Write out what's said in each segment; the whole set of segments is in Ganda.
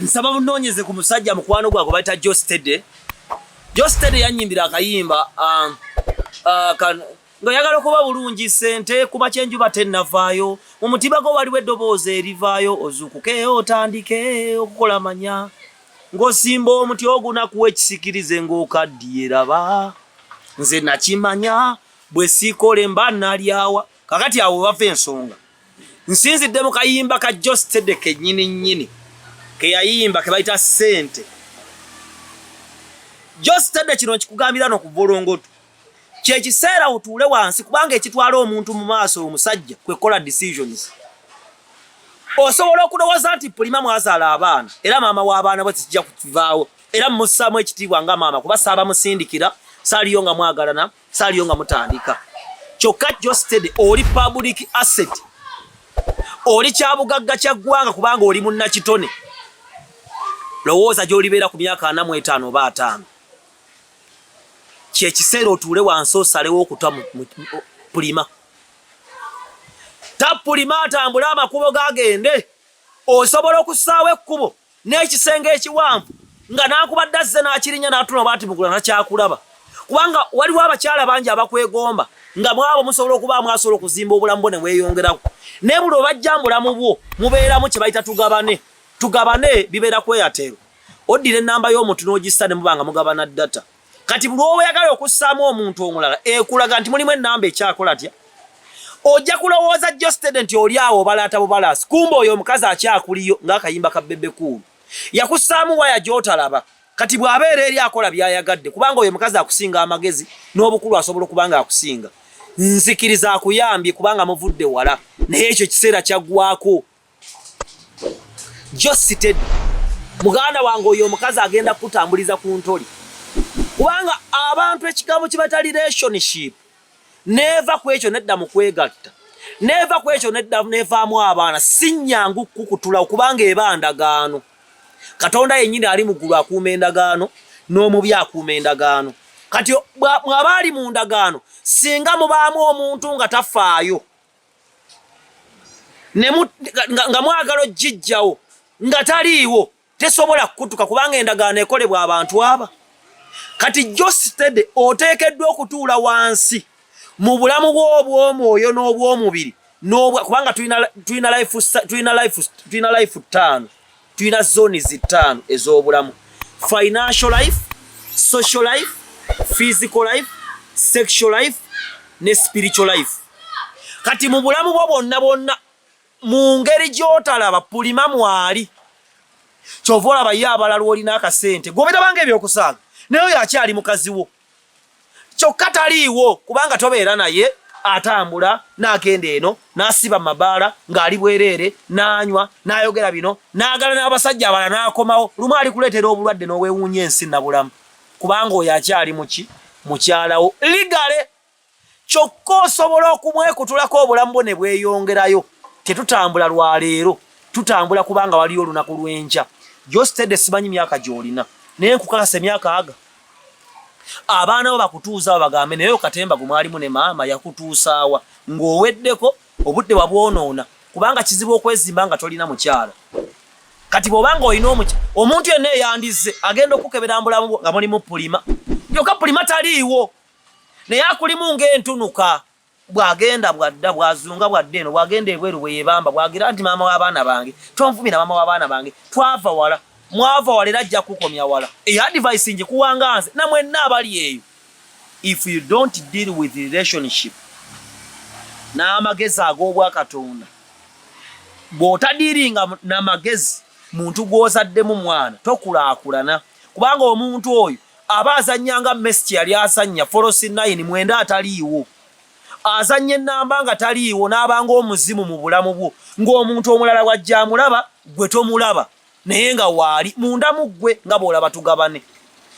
Nsaba bunonyeze ku musajja mukwano gwa bayita Geostaddy. Geostaddy yanyimbira akayimba nga yagala kuba bulungi sente kuba kyenjuba tennavaayo mu mutiba go waliwo eddoboozi erivaayo ozuukuke otandike okukola manya ng'osimba omuti ogunakuwa ekisikirize ng'okaddiye raba nze nakimanya bwe siikole mba nalyawa kakati awo wava ensonga nsinzidde mu kayimba ka Geostaddy kennyini nnyini ke yayimba ke bayita sente. Geostaddy kino kikugambira n'okuvulongoto kyekiseera otuule wansi kubanga ekitwala omuntu mu maaso omusajja kwekola decisions. Osobola okulowooza nti Pulima mwazaala abaana era maama w'abaana bwe kijja kuvaawo era mussaamu ekitiibwa nga maama kuba saaba musindikira saaliyo nga mwagalana saaliyo nga mutandika. Kyokka Geostaddy oli public asset, oli kyabugagga kya ggwanga kubanga oli munnakitone. Lowooza gy'olibeera ku myaka 45 oba 5. Kyekiseera otuule wansi osalewo okuta Pulima. Ta Pulima atambule amakubo gagende. Osobola okussaawo ekkubo n'ekisenge ekiwanvu nga n'akubadde azze n'akirinya n'atuna baati mugula nakyakulaba. Kubanga waliwo abakyala bangi abakwegomba nga mwabo musobola okuba mwasobola okuzimba obulamu bwo ne weeyongerako. Ne buli obajja mu bulamu bwo mubeeramu kye bayita tugabane. Tugabane bibeera ku Airtel. Oddira ennamba y'omuntu n'ogissa ne mubanga mugabana data. Kati buli oyagala okussaamu omuntu omulala ekulaga nti mulimu ennamba ekyakola atya. Ojja kulowooza Geostaddy nti oli awo obalaata bubalaasi kumba oyo omukazi akyakuliyo ng'akayimba ka Bebe Cool. Yakussaamu waya gy'otalaba kati bw'abeera eri akola by'ayagadde kubanga oyo omukazi akusinga amagezi n'obukulu asobola okubanga akusinga. Nzikiriza akuyambye kubanga muvudde wala naye ekyo kiseera kyaggwako. Geostaddy muganda wange oyo omukazi agenda kutambuliza ku ntoli kubanga abantu ekigambo kibata relationship neva ku ekyo nedda mu kwegatta neva ku ekyo nedda nevaamu abaana si nnyangu kukutula kubanga eba ndagaano. Katonda yennyini ali mu ggulu akuuma endagaano n'omubi akuuma endagaano. Kati mwabaali mu ndagaano singa mubaamu omuntu nga tafaayo nga mwagala ogijjawo nga taliiwo tesobola kukutuka kubanga endagaano ekolebwa abantu aba. Kati Geostaddy oteekeddwa okutuula wansi mu bulamu bw'obwomwoyo n'obwomubiri kubanga tulina life 5, tulina zones 5 ez'obulamu: financial life, social life, physical life, sexual life ne spiritual life. Kati mu bulamu bwo bwonna mu ngeri gy'otalaba Pulima mwali kyova olaba ye abalala olina akasente gobetabanga ebyokusaaga naye oyo akyali mukazi wo kyokka taliiwo kubanga tobeera naye atambula n'agenda eno n'asiba mabaala ng'ali bwereere n'anywa n'ayogera bino n'agala n'abasajja abalala n'akomawo lumu alikuleetera obulwadde n'oweewuunya ensi na bulamu kubanga oyo akyali mukyalawo ligale. Kyokka osobola okumwekutulako obulamu bwo ne bweyongerayo. Tetutambula lwaleero tutambula kubanga waliyo olunaku lw'enkya. Geostaddy simanyi myaka gy'olina naye nkukakasa emyaka aga abaana bo bakutuuza bagambe naye okatemba gwe mwalimu ne maama yakutuusaawa ng'oweddeko obudde wabwonoona kubanga kizibu okwezimba nga tolina mukyala. Kati bw'obanga olina omuntu yenna eyandizze agenda okukebera mbulamu bwo nga mulimu Pulima yokka Pulima taliiwo naye akulimu ng'entunuka bwagenda bwadda bwazunga bwadde eno bwagenda ebweru bwe yebamba bwagira nti maama w'abaana bange tonvumira maama w'abaana bange twava wala mwava wala era ajja kukomya wala. Advice nje kuwanga nze na mwenna abali eyo, if you don't deal with relationship n'amagezi ag'obwakatonda bw'otadiiringa n'amagezi muntu gw'ozaddemu mwana tokulaakulana kubanga omuntu oyo aba azannyanga Messi yali azannya folosi 9 mwenda ataliiwo azanye ennamba nga taliiwo n'abanga omuzimu mu bulamu bwo ng'omuntu omulala wajja amulaba gwe tomulaba naye nga waali munda mu ggwe nga bw'olaba tugabane.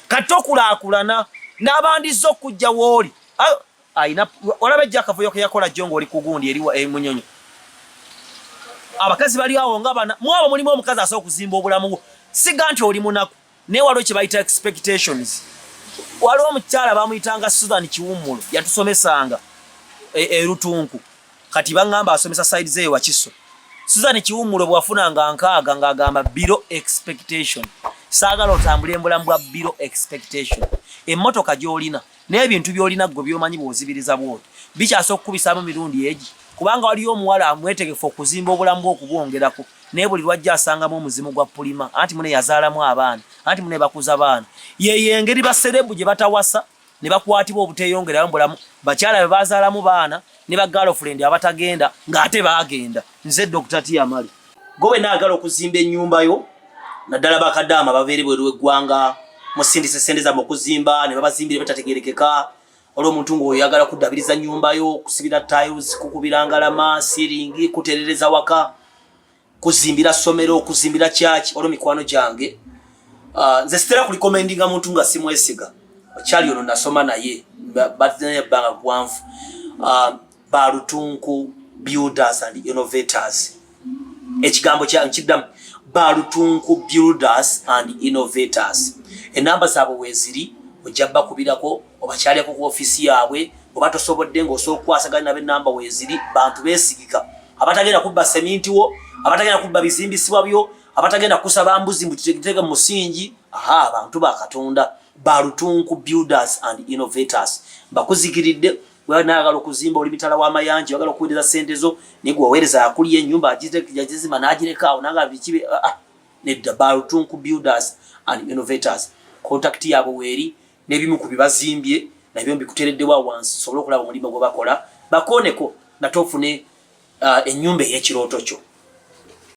Kati okulaakulana n'abandizza okujja w'oli ayina olaba ejja akavuyo ke yakola jjo ng'oli ku gundi eri Munyonyo. Abakazi bali awo nga bana mwabo mulimu omukazi asobola okuzimba obulamu bwo siga nti oli munaku naye waliwo kye bayita expectations. Waliwo omukyala bamuyitanga Susan Kiwummulo yatusomesanga erutunku kati bangamba asomesa side ze Wakiso Susan Kiwumulo bwafunanga nkaaga ng'agamba below expectation. Saagala otambule embulamu bwa below expectation. Emmotoka gy'olina n'ebintu by'olina gwe by'omanyi bw'ozibiriza bw'oti bikyasa okukubisaamu mirundi egi kubanga waliyo omuwala amwetegefu okuzimba obulamu bw'okubwongerako naye buli lwajja asangamu omuzimu gwa pulima anti mune yazaalamu abaana anti mune bakuza baana yeyo engeri baserebu gye batawasa ne bakwatibwa obuteeyongerayo mbulamu bakyala be bazaalamu baana ne bagirlfriend abatagenda ng'ate baagenda. Nze Dr. Tiamali gowe naagala okuzimba ennyumba yo naddala bakadaama babeere bweru w'eggwanga musindise sente zaabwe okuzimba ne babazimbire batategerekeka olwo omuntu ng'oyo yagala kuddabiriza nnyumba yo kusibira tiles kukubira ngalama siringi kutereereza waka kuzimbira ssomero kuzimbira church olwo mikwano gyange nze sitera kulikomendinga muntu nga simwesiga okyali ono nasoma naye baddanayebbanga gwanvu Balutunku Builders and Innovators. Ekigambo kya nkiddamu Balutunku Builders and Innovators. Enamba zaabwe weeziri ojja bakubirako obakyaleko ku ofisi yaabwe oba tosobodde ng'osobola okukwasaganya nabe enamba weeziri bantu beesigika abatagenda kubba seminti wo abatagenda kubba bizimbisibwa byo abatagenda kusaba mbuzi mbutegeka mu musingi abantu ba Katonda. Balutunku Builders and Innovators bakuzikiridde naagala okuzimba oli mitala w'amayanja oyagala okuweereza sente zo naye gwe waweereza akuli ennyumba agizima n'agireka awo naagala bikibe nedda. Balutunku Builders and Innovators contact yaabwe weeri n'ebimu ku bibazimbye nabyo mbikuteereddewo wansi sobole okulaba omulimu gwe bakola bakooneko nate ofune ennyumba ey'ekirooto kyo.